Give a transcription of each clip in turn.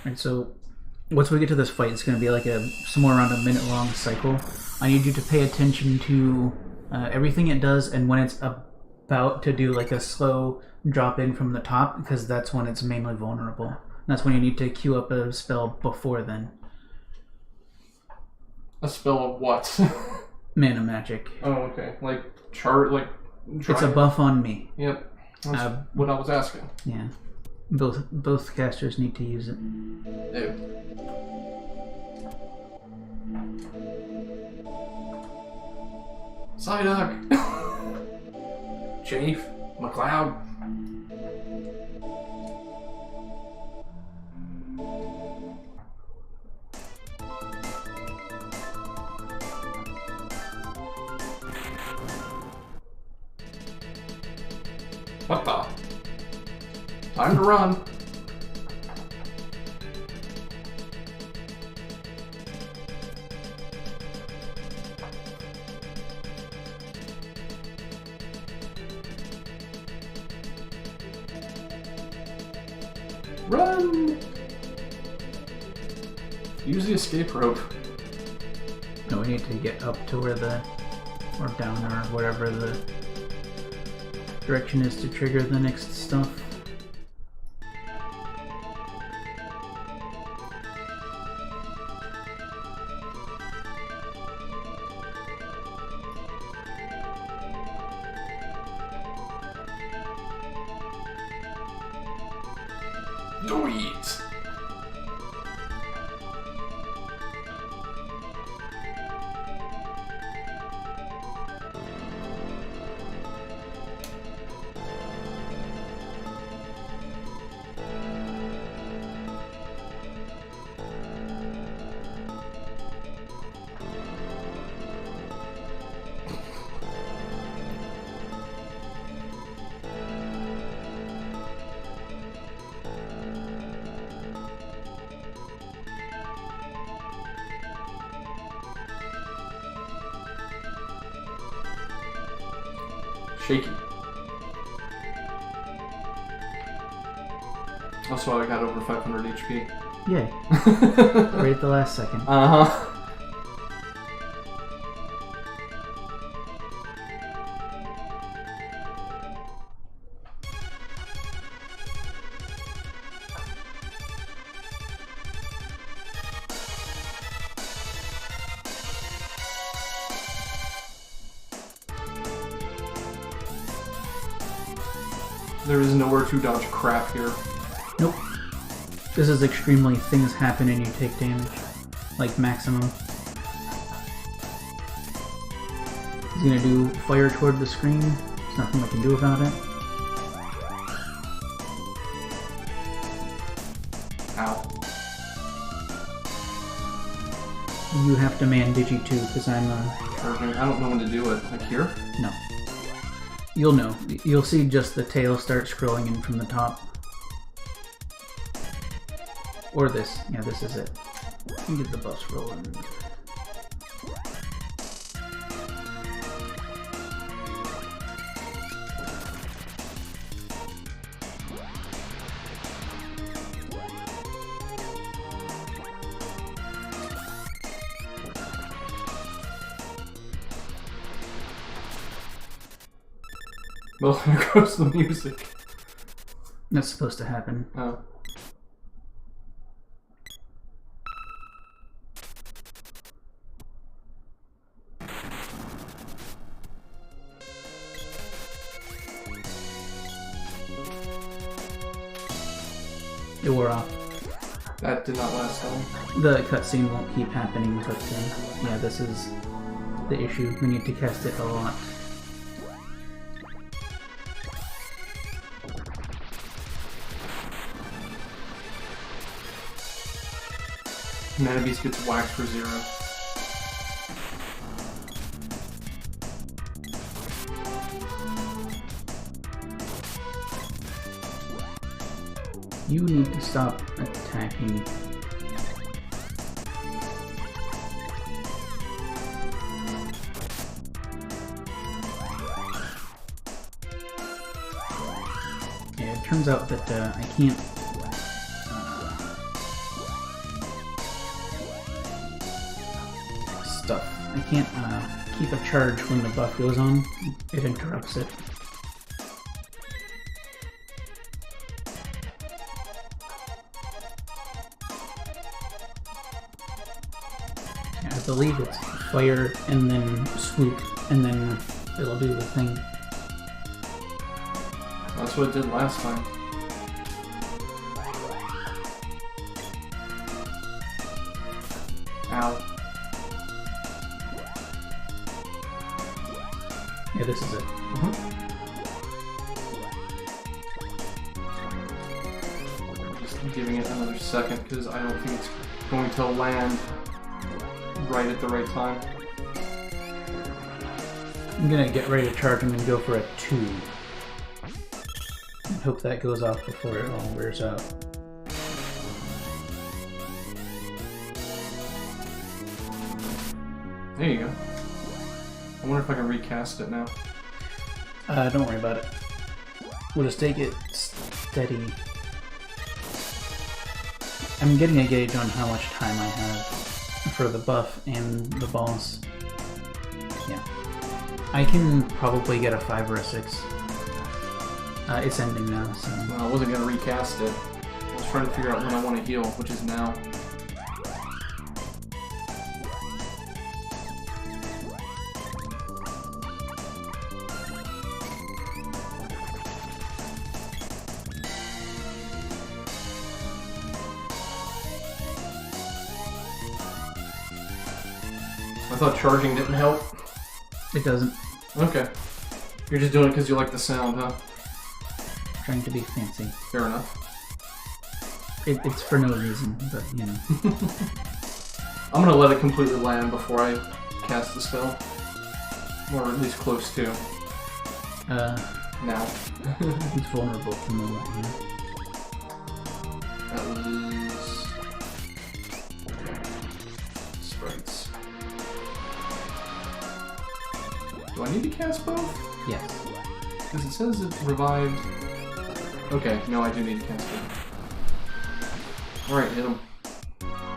Right, so once we get to this fight, it's going to be like somewhere around a minute-long cycle. I need you to pay attention to everything it does, and when it's about to do like a slow drop in from the top, because that's when it's mainly vulnerable. That's when you need to queue up a spell before then. A spell of what? Mana magic. Oh, okay. Like chart, like. It's a buff on me. Yep. That's what I was asking. Yeah. Both casters need to use it. Ew. Psyduck! Chief, McLeod. What the? Time to run. Run! Use the escape rope. No, we need to get up to where or down, or whatever the direction is to trigger the next stuff. Do it! Shaky. Also, I got over 500 HP. Yay. Right at the last second. Uh-huh. There is nowhere to dodge crap here. Nope. This is extremely things happen and you take damage. Like maximum. He's gonna do fire toward the screen. There's nothing I can do about it. Ow. You have to man Digi too, because I'm I don't know when to do it. Like here? No. You'll know. You'll see just the tail start scrolling in from the top. Or this. Yeah, this is it. You get the bus rolling. Well, there goes the music. That's supposed to happen. Oh. It wore off. That did not last long. The cutscene won't keep happening, but yeah, this is the issue. We need to cast it a lot. Mana Beast gets whacked for 0. You need to stop attacking. Yeah, it turns out that I can't I can't keep a charge when the buff goes on. It interrupts it. I believe it's fire and then swoop and then it'll do the thing. That's what it did last time. Ow. Yeah, this is it. Just giving it another second because I don't think it's going to land right at the right time. I'm gonna get ready to charge him and go for a 2. And hope that goes off before it all wears out. There you go. I wonder if I can recast it now. Don't worry about it. We'll just take it steady. I'm getting a gauge on how much time I have for the buff and the boss. Yeah. I can probably get a 5 or a 6. It's ending now, so... Well, I wasn't going to recast it. I was trying to figure out when I want to heal, which is now. I thought charging didn't help. It doesn't. Okay. You're just doing it because you like the sound, huh? Trying to be fancy. Fair enough. It's for no reason, but you know. I'm gonna let it completely land before I cast the spell. Or at least close to. Now. It's vulnerable at the moment, you know. That was... sprites. Do I need to cast both? Yes. Because it says it revived... Okay, no, I do need to cast it. Alright, hit him.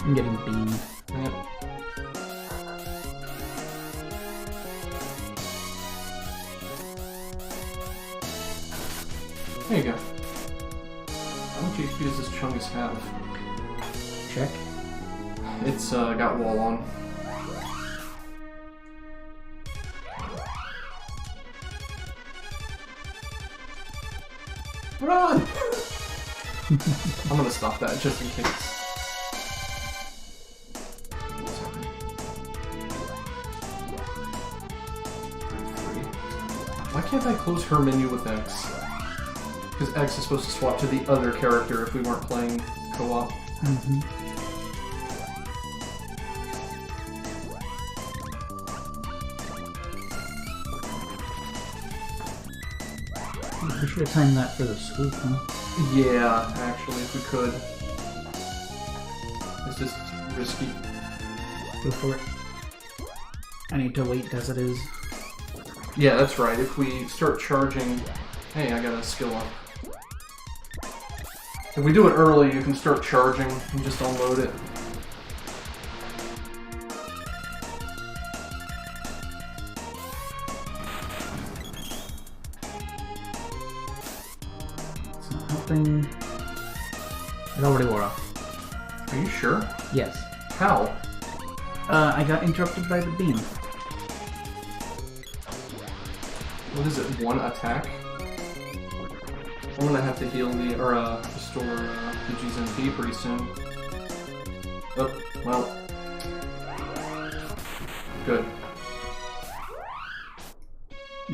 I'm getting beamed. Yep. There you go. How much HP does this Chungus have? Check. It's got wall on. Run! I'm gonna stop that just in case. Why can't I close her menu with X? Because X is supposed to swap to the other character if we weren't playing co-op. Mm-hmm. We should have timed that for the swoop, huh? Yeah, actually, if we could. It's just risky. Go for it. I need to wait as it is. Yeah, that's right. If we start charging... Hey, I got a skill up. If we do it early, you can start charging and just unload it. It's not helping. It already wore off. Are you sure? Yes. How? I got interrupted by the beam. What is it, one attack? I'm gonna have to heal the, or restore the GZMP pretty soon. Oh, well. Good.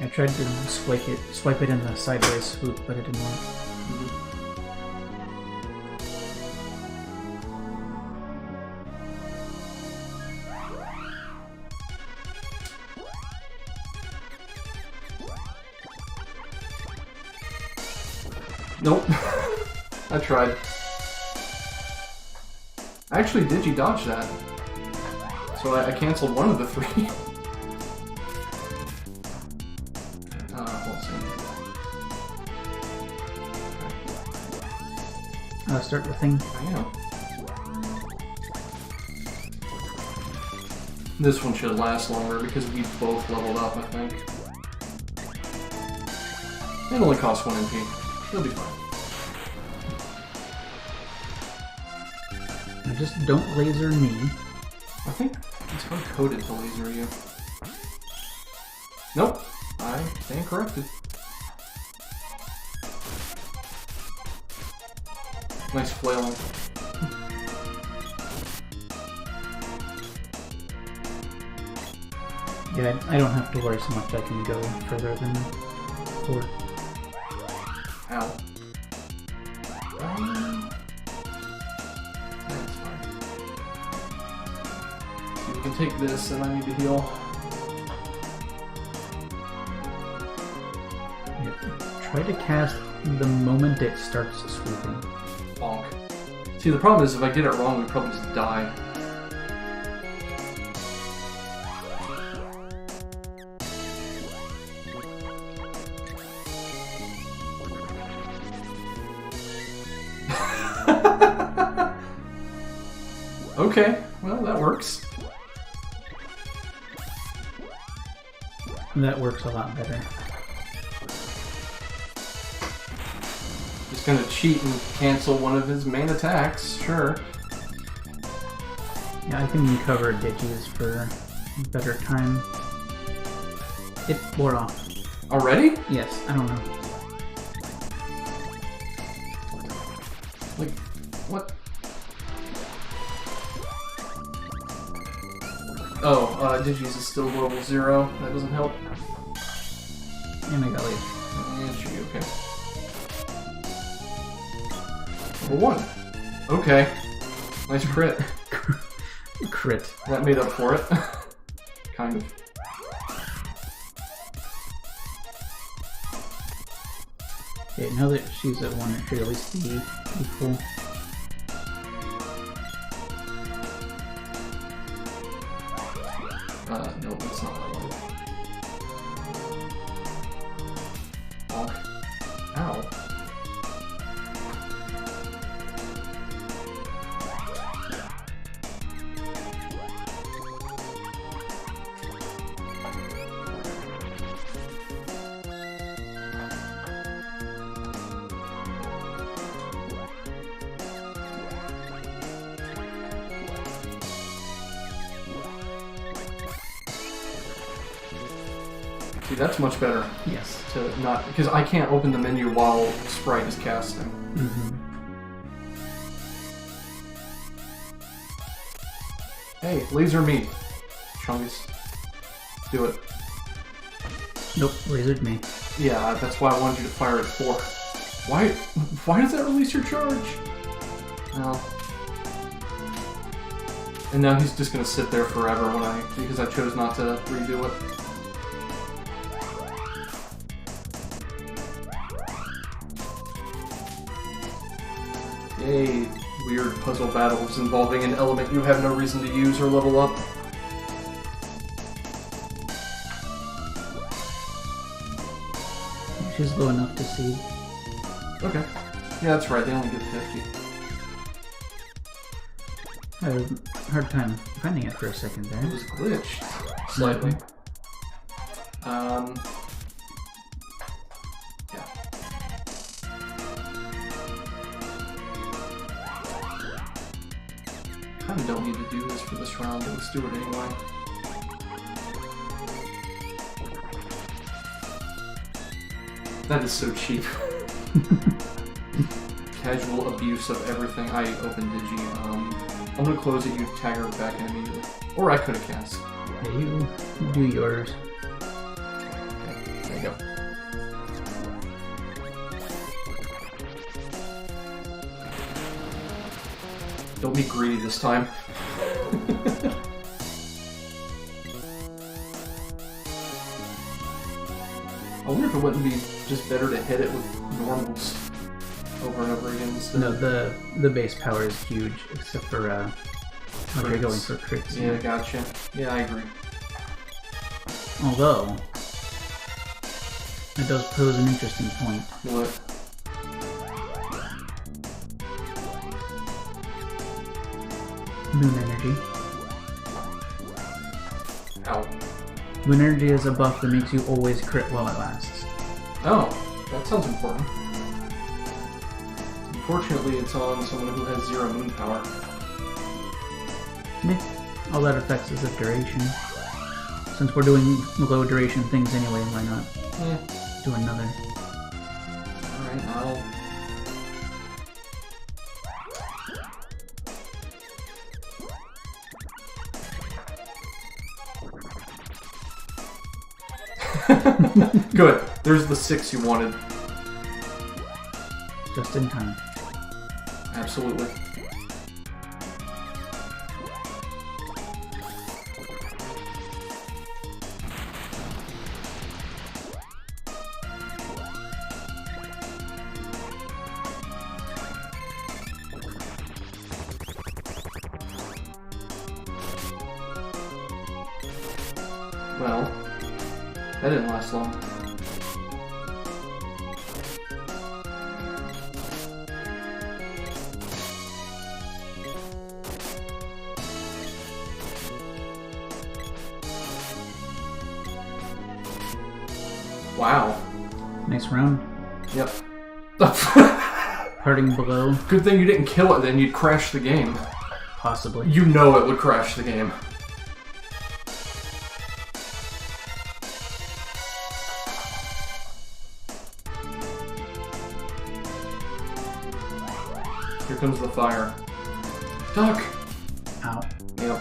I tried to swipe it in the sideways swoop, but it didn't work. Nope. I tried. I actually digi-dodged that. So I canceled one of the 3. We'll see. Start the thing. I am. This one should last longer because we both leveled up, I think. It only costs 1 MP. It'll be fine. Now just don't laser me. I think it's hard-coded to laser you. Nope. I stand corrected. Nice flailing. Yeah, I don't have to worry so much. I can go further than 4. Ow. That's fine. You can take this, and I need to heal. Yeah, try to cast the moment it starts swooping. Bonk. See, the problem is if I get it wrong, we probably just die. Okay, well, that works. That works a lot better. Just gonna cheat and cancel one of his main attacks, sure. Yeah, I can cover Digis for better time. It wore off. Already? Yes, I don't know. Like, what? Oh, Digis is still level 0. That doesn't help. And I got late. And it should be okay. Level 1. Okay. Nice crit. Crit. That made up for it. Kind of. Okay, now that she's at 1, it should at least be equal. No, that's not what I wanted. Bonk. Ow. See, that's much better. Yes. To not, because I can't open the menu while Sprite is casting. Mm-hmm. Hey, laser me, Chungus. Do it. Nope, lasered me. Yeah, that's why I wanted you to fire at 4. Why does that release your charge? No. And now he's just gonna sit there forever because I chose not to redo it. Yay, weird puzzle battles involving an element you have no reason to use or level up. She's low enough to see. Okay. Yeah, that's right, they only get 50. I had a hard time finding it for a second It there. was glitched. Slightly. Yeah. Kinda don't need to do this for this round, but let's do it anyway. That is so cheap. Casual abuse of everything. I opened Digi. I'm gonna close it, you tag her back in immediately. Or I could have cast. Yeah, you do yours. Okay, there you go. Don't be greedy this time. I wonder if it wouldn't be just better to hit it with normals over and over again instead. No, the base power is huge, except for when you're going for crits. Yeah, gotcha. Yeah, I agree. Although, it does pose an interesting point. What? Moon energy. Ow. When energy is a buff that makes you always crit while it lasts. Oh, that sounds important. Unfortunately, it's on someone who has 0 moon power. Meh. All that affects is the duration. Since we're doing low duration things anyway, why not do another? Alright, I'll... Good. There's the 6 you wanted. Just in time. Absolutely. Well, that didn't last long. Wow. Nice round. Yep. Parting below, Good thing you didn't kill it, then you'd crash the game. possibly. You know it would crash the game. Here comes the fire. Duck! Ow. Yep.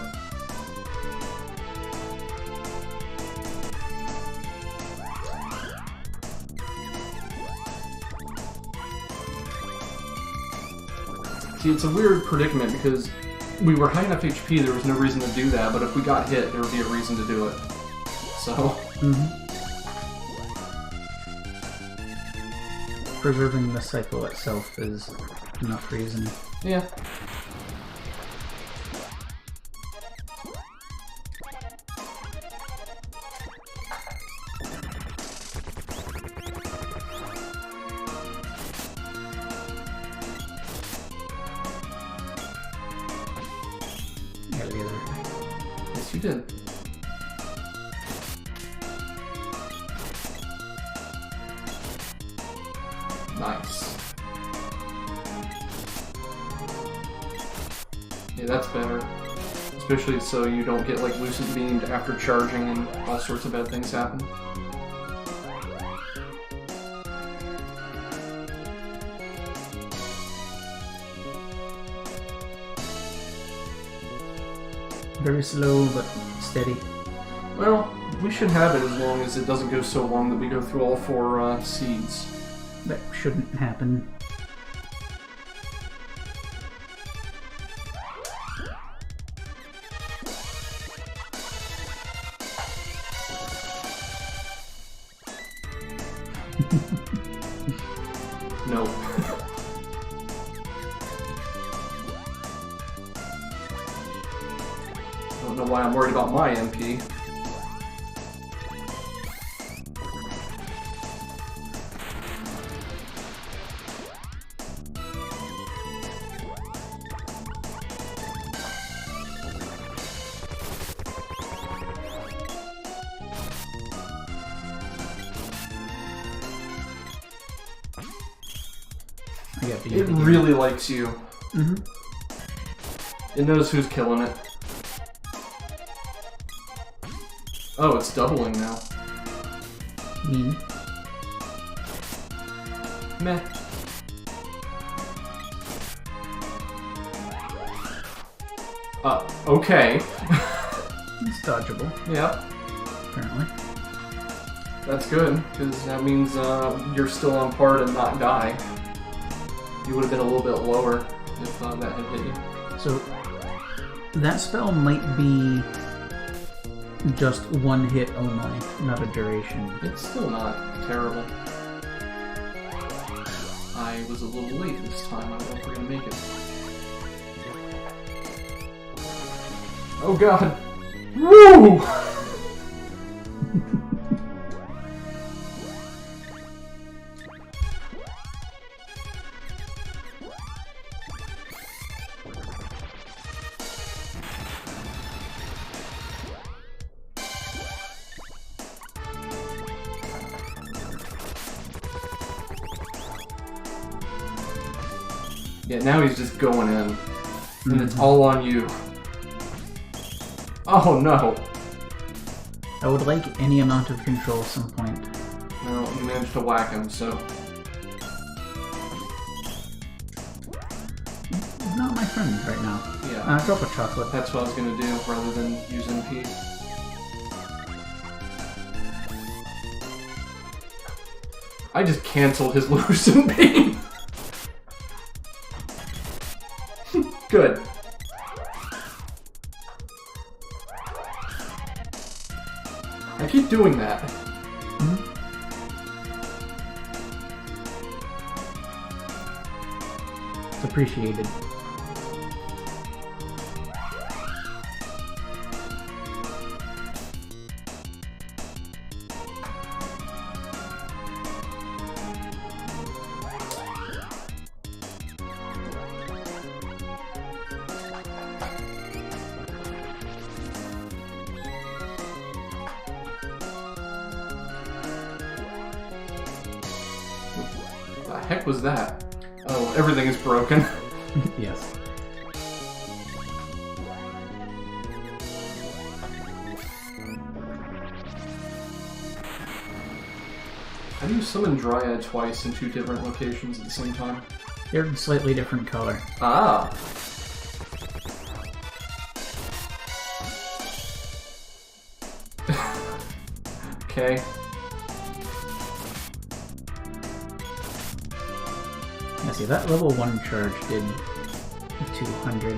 See, it's a weird predicament because we were high enough HP, there was no reason to do that, but if we got hit, there would be a reason to do it. So... Preserving the cycle itself is enough reason. yeah. Yeah, the other. Yes, you did. Nice. Yeah, that's better. Especially so you don't get like lucent beamed after charging and all sorts of bad things happen. Very slow but steady. Well, we should have it as long as it doesn't go so long that we go through all 4 seeds. That shouldn't happen. No. I don't know why I'm worried about my MP. I got It really likes you. Mm-hmm. It knows who's killing it. Oh, it's doubling now. Mean. Meh. Okay. It's dodgeable, Yep. apparently. That's good, because that means you're still on par to not die. You would have been a little bit lower if that had hit you. So, that spell might be just one hit only, not a duration. It's still not terrible. I was a little late this time. I don't know if we're gonna make it. Oh god! Woo! Yeah, now he's just going in. And it's all on you. Oh no! I would like any amount of control at some point. No, you managed to whack him, so... Not my friend right now. Yeah. Drop a chocolate. That's what I was gonna do, rather than use MP. I just canceled his Loosen Beam! Good. I keep doing that. It's appreciated. The heck was that? Oh, everything is broken. Yes. How do you summon Dryad twice in 2 different locations at the same time? They're slightly different color. Ah! Okay. Yeah, see, that level 1 charge did 200.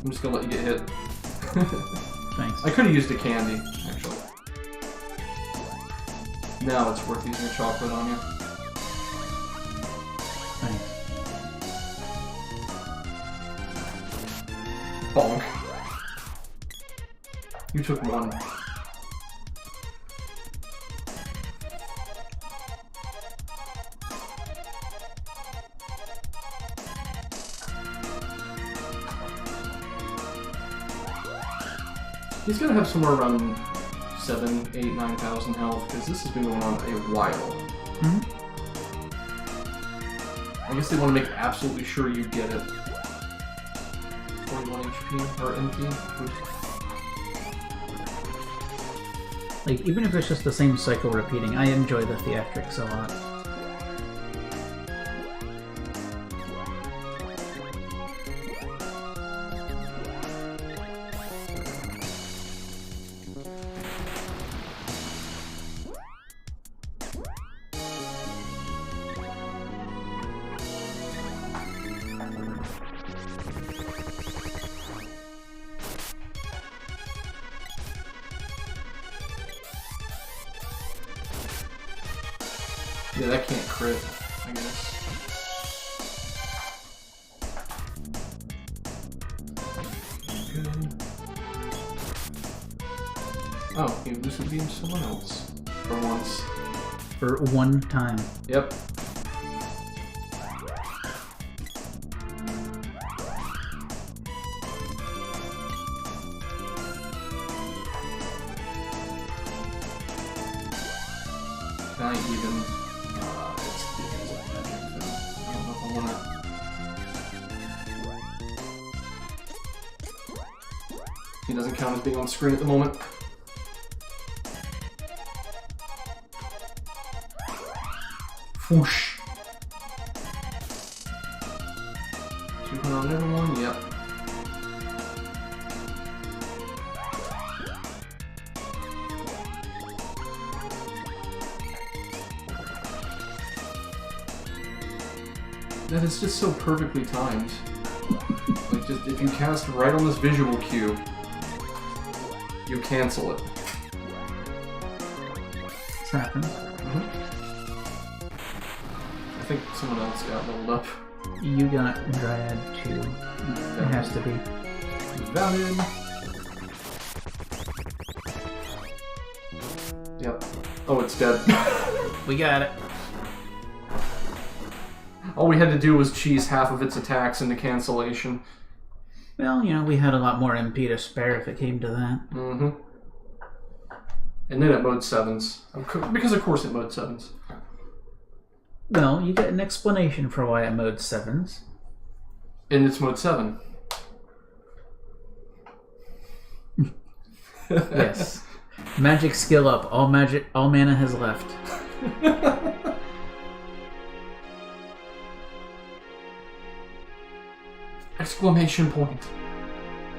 I'm just gonna let you get hit. Thanks. I could have used a candy, actually. Now it's worth using a chocolate on you. Thanks. Bonk. You took 1. He's gonna have somewhere around 7, 8, 9,000 health, because this has been going on a while. I guess they want to make absolutely sure you get it. 41 HP, or MP. Like, even if it's just the same cycle repeating, I enjoy the theatrics a lot. Yeah, that can't crit, I guess. Good. Oh, he lucid beamed someone else. For once. For one time. Yep. Not even. It's magic, though. I don't know if I wanna. He doesn't count as being on screen at the moment. Whoosh. 200 on everyone, yep. That is just so perfectly timed. Like, just if you cast right on this visual cue, you cancel it. This happens. I think someone else got leveled up. You got Dryad too. It has to be. Valid. Yep. Oh, it's dead. We got it. All we had to do was cheese half of its attacks into cancellation. Well, you know, we had a lot more MP to spare if it came to that. And then at mode 7s. Because of course it mode 7s. No, you get an explanation for why it mode 7s. And it's mode 7. Yes. Magic skill up. All mana has left. Exclamation point.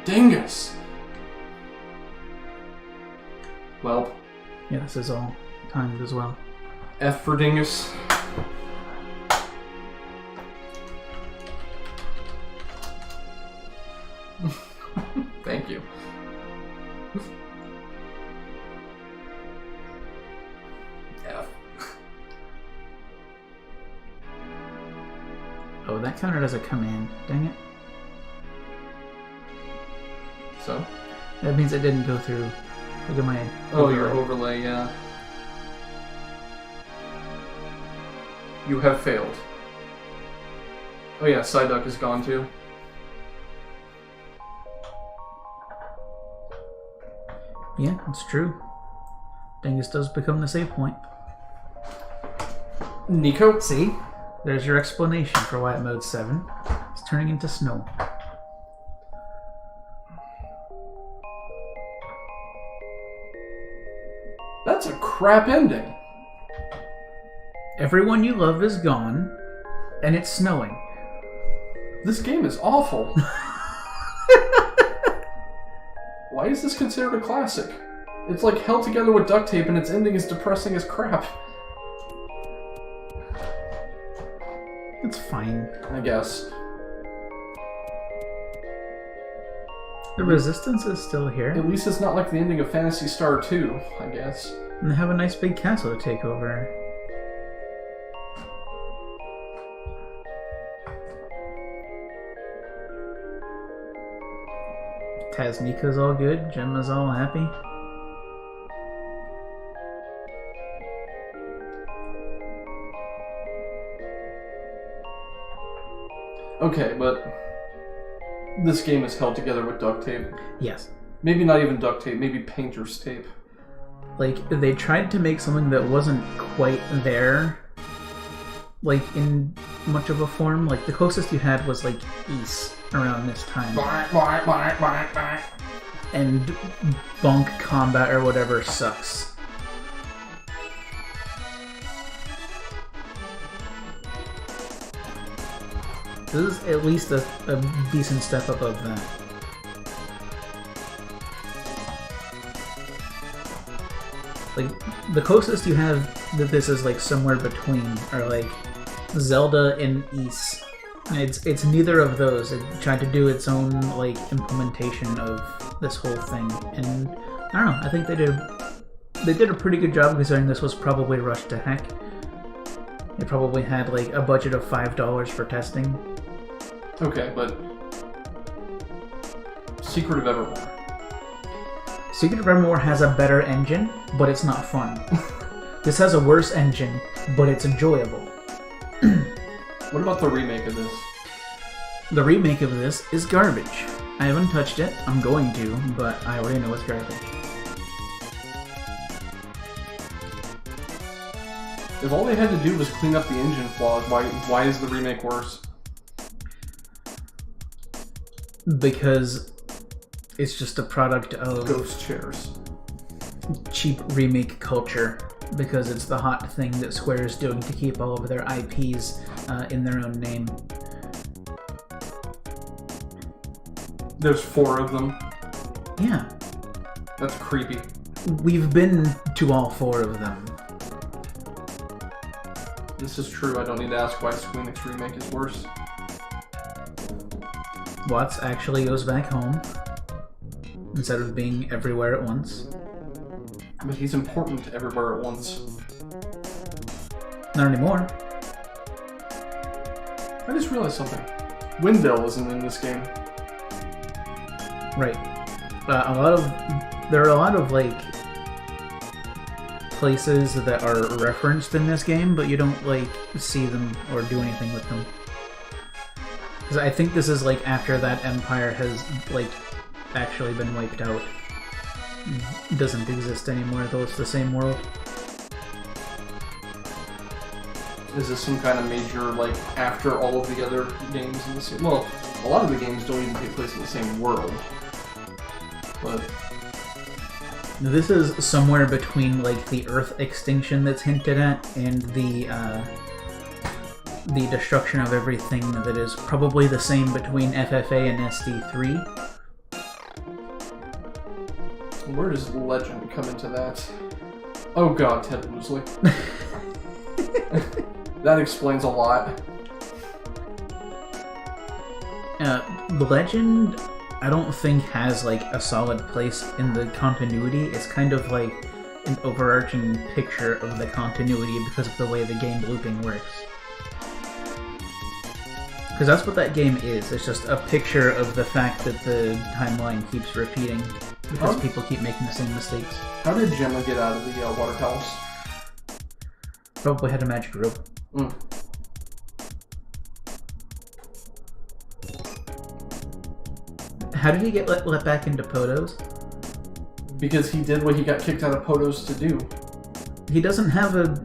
Dingus! Well. Yeah, this is all timed as well. F for Dingus. Thank you. F. Oh, that counted as a command. Dang it. So? That means it didn't go through. Look at my overlay. Your overlay, yeah. You have failed. Oh yeah, Psyduck is gone too. Yeah, it's true. Dingus does become the save point. Nico? See? There's your explanation for why at mode 7 it's turning into snow. That's a crap ending. Everyone you love is gone, and it's snowing. This game is awful. Why is this considered a classic? It's like held together with duct tape and its ending is depressing as crap. It's fine. I guess. The resistance is still here. At least it's not like the ending of Phantasy Star 2, I guess. And they have a nice big castle to take over. Tasnika's all good, Gemma's all happy. Okay, but this game is held together with duct tape. Yes. Maybe not even duct tape, maybe painter's tape. Like, they tried to make something that wasn't quite there, like, in much of a form. Like, the closest you had was, like, Ys around this time. And Bonk Combat or whatever sucks. This is at least a decent step above that. Like, the closest you have that this is like somewhere between are like Zelda and Ys. It's neither of those. It tried to do its own like implementation of this whole thing, and I don't know. I think they did a pretty good job considering this was probably rushed to heck. They probably had like a budget of $5 for testing. Okay, but Secret of Evermore. Secret of Evermore has a better engine, but it's not fun. This has a worse engine, but it's enjoyable. What about the remake of this? The remake of this is garbage. I haven't touched it. I'm going to, but I already know it's garbage. If all they had to do was clean up the engine flaws, why is the remake worse? Because it's just a product of Ghost chairs. Cheap remake culture. Because it's the hot thing that Square is doing to keep all of their IPs in their own name. There's 4 of them. Yeah. That's creepy. We've been to all 4 of them. This is true. I don't need to ask why Squeenix remake is worse. Watts actually goes back home instead of being everywhere at once. But he's important everywhere at once. Not anymore. I just realized something. Windell isn't in this game. Right. There are a lot of like places that are referenced in this game, but you don't like see them or do anything with them. Because I think this is like after that empire has like actually been wiped out. doesn't exist anymore, though it's the same world. Is this some kind of major, like, after all of the other games in the same... Well, a lot of the games don't even take place in the same world. But... This is somewhere between, like, the Earth extinction that's hinted at and the destruction of everything that is probably the same between FFA and SD3. Where does Legend come into that? Oh god, Ted Woosley. That explains a lot. The Legend, I don't think has like a solid place in the continuity. It's kind of like an overarching picture of the continuity because of the way the game looping works. Because that's what that game is. It's just a picture of the fact that the timeline keeps repeating because people keep making the same mistakes. How did Gemma get out of the water palace? Probably had a magic rope. Mm. How did he get let back into Podos? Because he did what he got kicked out of Podos to do. He doesn't have a...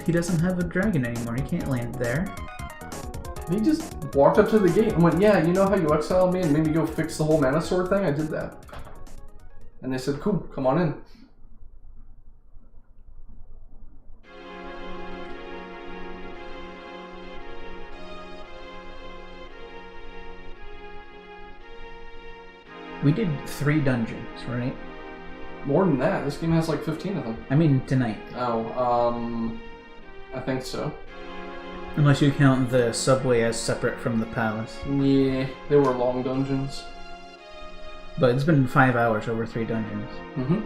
He doesn't have a dragon anymore. He can't land there. He just walked up to the gate and went, yeah, you know how you exiled me and made me go fix the whole mana sword thing? I did that. And they said, cool, come on in. We did 3 dungeons, right? More than that. This game has like 15 of them. I mean, tonight. Oh, I think so. Unless you count the subway as separate from the palace. Yeah, they were long dungeons. But it's been 5 hours over 3 dungeons. Mm-hmm.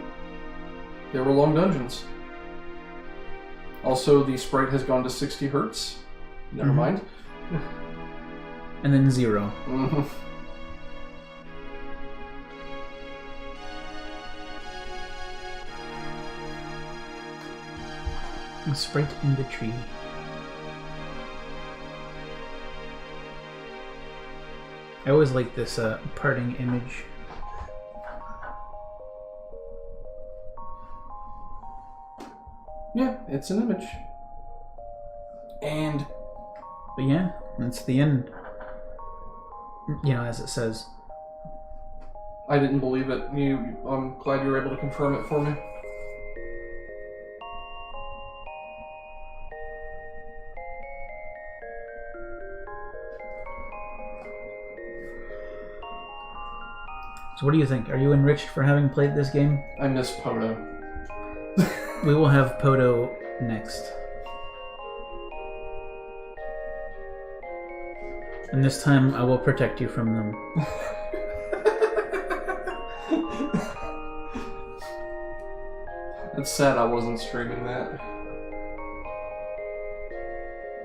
They were long dungeons. Also, the sprite has gone to 60 hertz. Never mind. And then 0. Mm-hmm. A sprite in the tree. I always like this parting image. Yeah, it's an image. And... But yeah, that's the end. You know, as it says. I didn't believe it. I'm glad you were able to confirm it for me. So what do you think? Are you enriched for having played this game? I miss Podo. We will have Podo next. And this time I will protect you from them. It's sad I wasn't streaming that.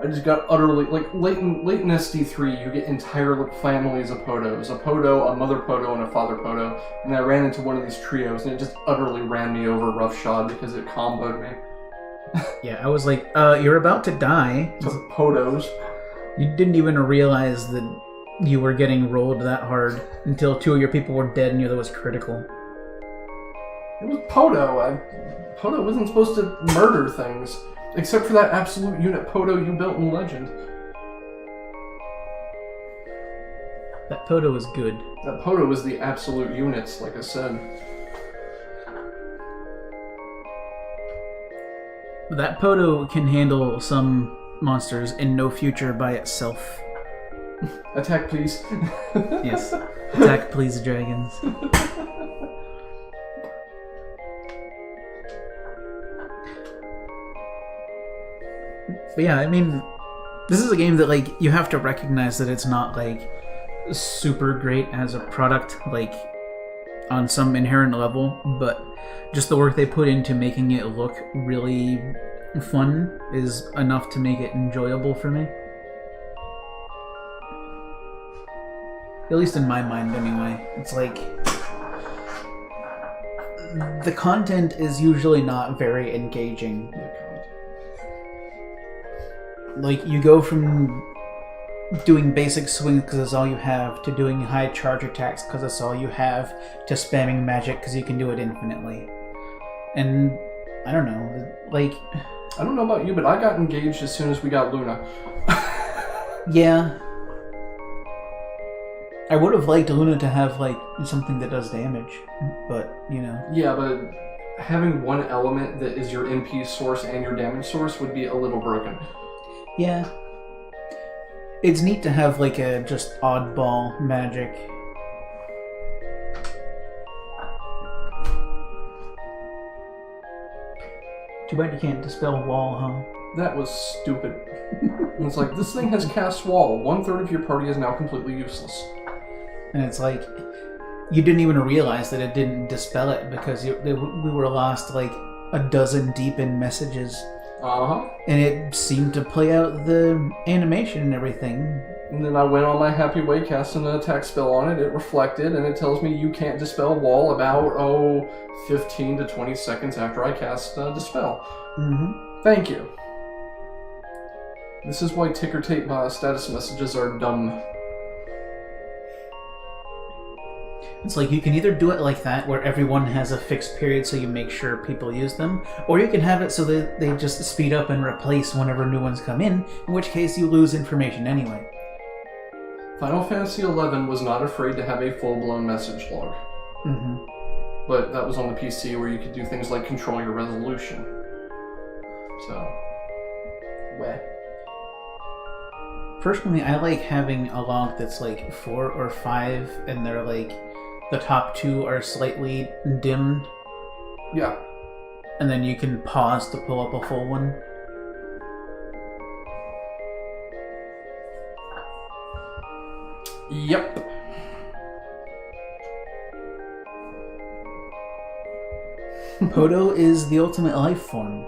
I just got utterly, like, late in SD3, you get entire families of Podos. A Podo, a mother Podo, and a father Podo. And I ran into one of these trios, and it just utterly ran me over roughshod because it comboed me. Yeah, I was like, you're about to die. To Podos. You didn't even realize that you were getting rolled that hard until 2 of your people were dead and the other was critical. It was Podo. Podo wasn't supposed to murder things. Except for that absolute unit Podo you built in Legend. That Podo is good. That Podo was the absolute units, like I said. That Podo can handle some monsters in no future by itself. Attack, please. Yes. Attack, please, dragons. But yeah, I mean, this is a game that, like, you have to recognize that it's not, like, super great as a product, like, on some inherent level, but just the work they put into making it look really fun is enough to make it enjoyable for me. At least in my mind, anyway. It's like... the content is usually not very engaging. Like, you go from doing basic swings because that's all you have, to doing high charge attacks because that's all you have, to spamming magic because you can do it infinitely. And I don't know, like... I don't know about you, but I got engaged as soon as we got Luna. Yeah. I would have liked Luna to have, like, something that does damage, but, you know. Yeah, but having one element that is your MP source and your damage source would be a little broken. Yeah. It's neat to have, like, a just oddball magic. Too bad you can't dispel wall, huh? That was stupid. It's like, this thing has cast wall. 1/3 of your party is now completely useless. And it's like, you didn't even realize that it didn't dispel it because we were lost like a dozen deep in messages. Uh-huh. And it seemed to play out the animation and everything. And then I went on my happy way, casting an attack spell on it. It reflected, and it tells me you can't dispel wall about, 15 to 20 seconds after I cast Dispel. Mm-hmm. Thank you. This is why ticker tape status messages are dumb. It's like you can either do it like that, where everyone has a fixed period so you make sure people use them, or you can have it so that they just speed up and replace whenever new ones come in which case you lose information anyway. Final Fantasy XI was not afraid to have a full-blown message log. Mm-hmm. But that was on the PC where you could do things like control your resolution. So, weh. Personally, I like having a log that's like 4 or 5, and they're like, the top 2 are slightly dimmed. Yeah. And then you can pause to pull up a full one. Yep. Podo is the ultimate life form.